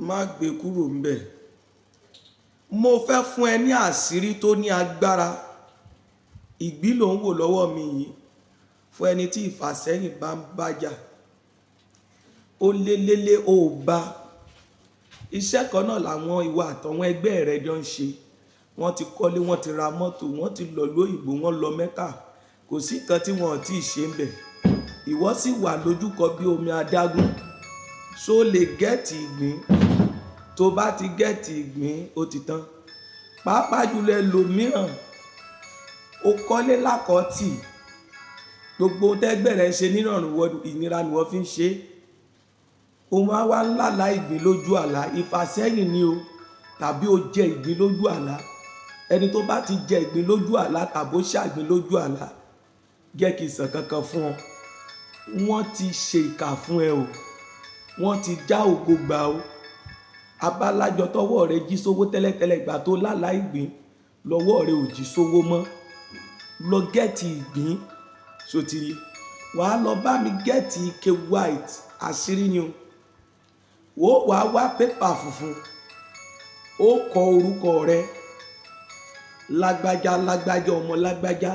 má gbé kúrò ńbẹ̀. Mo fẹ́ fún ẹ ní àṣírí tó ní agbára. Ìgbín ló ń wò lọ́wọ́ mi yìí fún ẹni tí ìfàsẹ́yìn bá ń bájà. Ó lélélé ó bá. Iṣẹ́ kan náà làwọn ìwà àtàwọn ẹgbẹ́ rẹ̀ jọ ń ṣe. Wọ́n ti kọ́lé, wọ́n ti ra mọ́tò, wọ́n ti lọ lóyìnbó, wọ́n lọ Mẹ́kà. Kò sí nǹkan tí wọ́n ò tí ì ṣe ń bẹ̀. Ìwọ sì wà lójúkọ bí omi adágún. Ṣó lè gẹ́ẹ̀tì ìgbín? Tó bá ti gẹ́ẹ̀tì ìgbín, ó ti tán. Pàápàá jùlọ ẹlòmíràn, ó kọ́lé lákọ̀ọ́tì. Gbogbo tẹ́gbẹ́ rẹ̀ ń ṣe nírọ̀rùn ìnira ni wọ́n fi ń ṣe. Ó máa wá ńláńlá ìgbín lójú àlá. Ìfàsẹ́yìn ni o, tàbí ó jẹ ìgbín lójú àlá. Ẹni tó bá ti jẹ ìgbín lójú àlá tàbí ó ṣàgbín lójú àlá, jẹ́ kí n sọ kankan fún ọ. Wọ́n ti ṣe ìkà fún ẹ o. Wọ́n ti já ògo gbà o. Abálájọ tọwọ́ rẹ jí sówó tẹ́lẹ̀tẹ́lẹ̀ ìgbà tó lálá ìgbín, lọ́wọ́ rẹ ò jí sówó mọ́. Lọ gẹ́ẹ̀tì ìgbín sotiri. Wàá lọ bá mi gẹ́ẹ̀tì ike white. Àṣírí ni o. Wàá wá pépà funfun. Ó kọ orúkọ rẹ. Lágbájá lágbájá ọmọ lágbájá.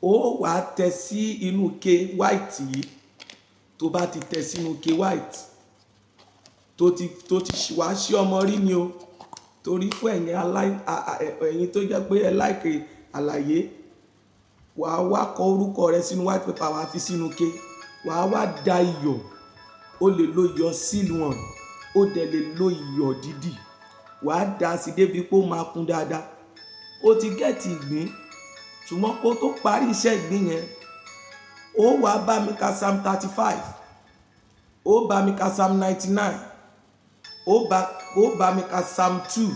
Ó wàá tẹ sí inú ike white yìí. Tó bá ti tẹ sínú ike white, tó ti wá sí ọmọ rí ni o. Torí fún ẹ̀yin tó jẹ́ pé ẹ láìkè àlàyé, wàá wá kọ orúkọ rẹ sínú white paper, wàá fi sínú ike. Wàá wá da iyọ̀. O lè lo iyọ̀ sílùwọ̀n, o dẹ̀ lè lo iyọ̀ dídì. Wàá dà sí débi pé ó máa kún dáadáa. O ti gẹ́ẹ̀tì ìgbín. Ṣùgbọ́n kó tó parí iṣẹ́ ìgbín yẹn, ó wá bá mi ka Psalm 35. Ó bá mi ka Psalm 99. Ó bá mi ka Psalm 2.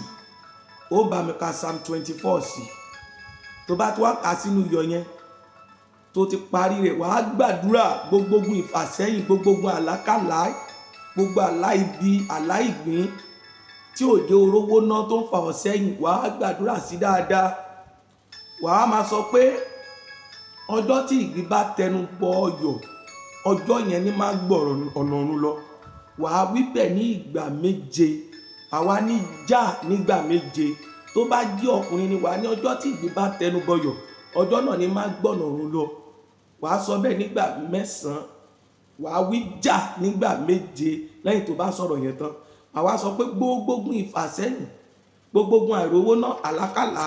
Ó bá mi ka Psalm 24 sí. Tó bá ti wá kà sínú iyọ̀ yẹn, tó ti parí rẹ̀, wàá gbàdúrà gbogbo ìfàsẹ́yìn, gbogbo àlákàlà, gbogbo àlá ibi, àlá ìgbín tí òjò orówó ná tó ń fa ọ́ sẹ́yìn. Wàá gbàdúrà sí dáadáa. Wàá máa sọ pé ọjọ́ tí ìgbín bá tẹnu bọ ọyọ̀, ọjọ́ yẹn ni máa gbọ̀rọ̀ ọ̀nà ọ̀run lọ. Wàá wí bẹ́ẹ̀ ní ìgbà 7. Àwa ní já nígbà 7. Tó bá jẹ́ ọkùnrin ni wàá ní ọjọ́ tí ìgbín bá tẹnu bọyọ̀, ọjọ́ náà ni máa gbọ̀nà ọ̀run lọ. Wàá sọ bẹ́ẹ̀ nígbà 9. Wàá wí já nígbà 7 lẹ́yìn tó bá sọ̀rọ̀ yẹn tán. Àwa sọ pé gbogbo ìfàsẹ́yìn, gbogbo àìrówó náà, àlákàlà,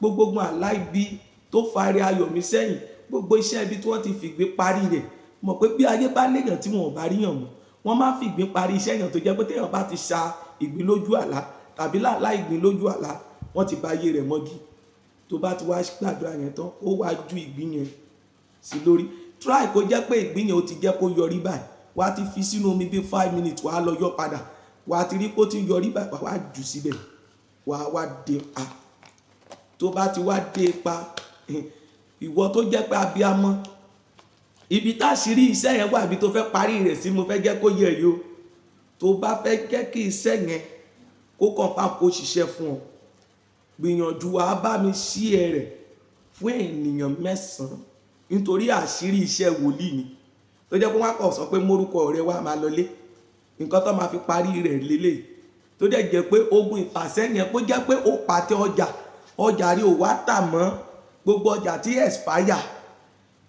gbogbo àlá ibi tó fari ayọ̀ mi sẹ́yìn, gbogbo iṣẹ́ ibi tí wọ́n ti fìgbín parí rẹ̀. Mọ̀ pé bí ayé bá léèyàn tí wọn ò bá ríyàn mú, wọ́n máa fi ìgbín parí iṣẹ́ yàn tó jẹ́ pé téèyàn bá ti ṣa ìgbín lójú àlá tàbí láàlá ìgbín lójú àlá, wọ́n ti bà ayé rẹ̀ mọ́gi. Tó bá ti wá gbàdúrà yẹn tán, ó wá ju ìgbín yẹn sí lórí. Try kó jẹ́ pé ìgbín yẹn ó ti jẹ́ kó yọrí báyìí. Wàá ti fi sínú omi bí 5 minutes, wàá lọ yọ padà. Wàá ti rí pé ó ti yọrí báyìí, wàá wá jù síbẹ̀. Wàá wá dé pa. Tó bá ti wá dé pa, ìwọ tó jẹ́ pé abiyamọ, ibi táṣírí iṣẹ́ yẹn wà, ibi tó fẹ́ parí rẹ̀ sí, mo fẹ́ jẹ́ kó yẹ yó. Tó bá fẹ́ jẹ́ kí iṣẹ́ yẹn kó confirm kó ṣiṣẹ́ fún ọ, gbìyànjú wàá bá mi share rẹ̀ fún ènìyàn 9. Nítorí àṣírí iṣẹ́ wòlíì ni. Tó jẹ́ pé wọ́n kàn sọ pé mórúkọ rẹ̀ wá máa lọlé. Nǹkan tó máa fi parí rẹ̀ lélẹ̀. Tó jẹ́ pé ogun ìfàsẹ́yìn yẹn kó jẹ́ pé ó pàtẹ ọjà rí ò wá tà mọ́, gbogbo ọjà tí expire.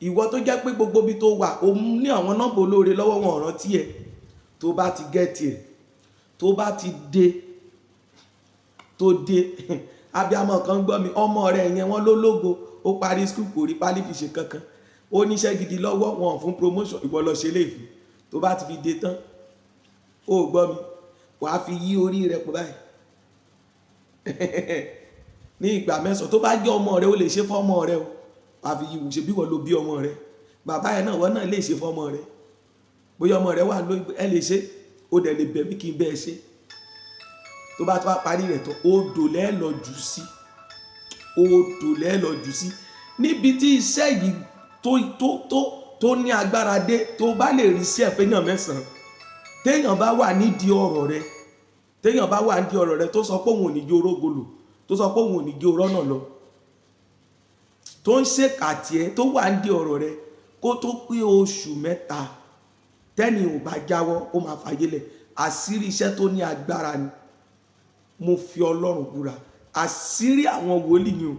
Ìwọ tó jẹ́ pé gbogbo ibi tó wà, ó ní àwọn nọ́mbà olóore lọ́wọ́, wọn rántí ẹ̀. Tó bá ti gẹ́ẹ̀tì ẹ̀, tó bá ti dé, abiyamọ kan gbọ́ mi, ọmọ rẹ̀ yẹn wọ́n lólógo, ó parí school kò rí pálí fi ṣe kankan. Ó níṣẹ́ gidi lọ́wọ́, wọn fún promotion, ìwọ lọ ṣe léèfì. Tó bá ti fi dé tán, ó gbọ́ mi, wàá fi yí orí rẹ̀ pọ̀ báyìí. Ní ìgbà 9. Tó bá jẹ́ ọmọ rẹ̀, ó lè ṣe fún ọmọ rẹ̀ o. Wàá fi yí wù, ṣe bí wọ́n ló bí ọmọ rẹ̀. Bàbá yẹn náà, wọ́n náà lè ṣe fún ọmọ rẹ̀. Bóyá ọmọ rẹ̀ wà lóyún, ẹ lè ṣe. Ó dẹ̀ lè bẹ̀ mí kí n bẹ́ẹ̀ ṣe. Tó bá ti wá parí rẹ̀ tán, odò lẹ́ẹ̀ lọ jù sí. Odò lẹ́ẹ̀ lọ jù sí. Níbi tí iṣẹ́ yìí tó ní agbára dé, tó bá lè rí sí ẹ̀fẹ́ náà 9. Téèyàn bá wà nídìí ọ̀rọ̀ rẹ̀, tó sọ pé òun ò ní jẹ́ orógolo, tó sọ pé òun ò ní jẹ́ orọ́nà lọ, tó ń ṣèkàtì ẹ, tó wà nídìí ọ̀rọ̀ rẹ̀, kó tó pé oṣù 3, tẹ́ni ò bá jáwọ́, ó máa fàyè lẹ̀. àṣírí iṣẹ́ tó ní agbára ni. Mo fi Ọlọ́run búra, àṣírí àwọn wòlíì ni o.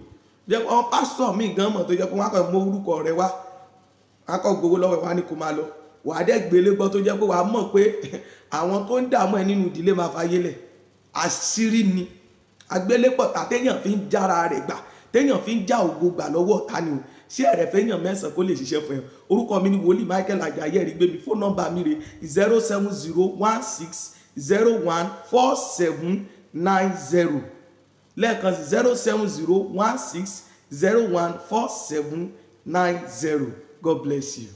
Jẹ́ pé àwọn pásítọ̀ míì gan mọ̀ tó jẹ́ pé wọ́n á kàn mú orúkọ rẹ wá, wọ́n á kàn gbowó lọ́wọ́ ẹ̀ wá ní kó máa lọ. Wàá dẹ́ gbélé gbọ́ tó jẹ́ pé wàá mọ̀ pé àwọn tó ń dààmú ẹ nínú ìdílé máa fayé lẹ̀. Àṣírí ni àgbélépọ̀ tá téèyàn fi ń jára rẹ̀ gbà, téèyàn fi ń já ògo gbà lọ́wọ́ ọ̀tá ni o. Ṣé ẹ̀rẹ̀ fẹ́yàn mẹ́sàn-án kó lè ṣiṣẹ́ fún ẹ? Orúkọ mi ni wòlíì Michael Ajayi Ẹ̀rígbémi. Fóònù nọ́mbà mi rè 07016014790. Lẹ́ẹ̀kan sí 07016014790. God bless you.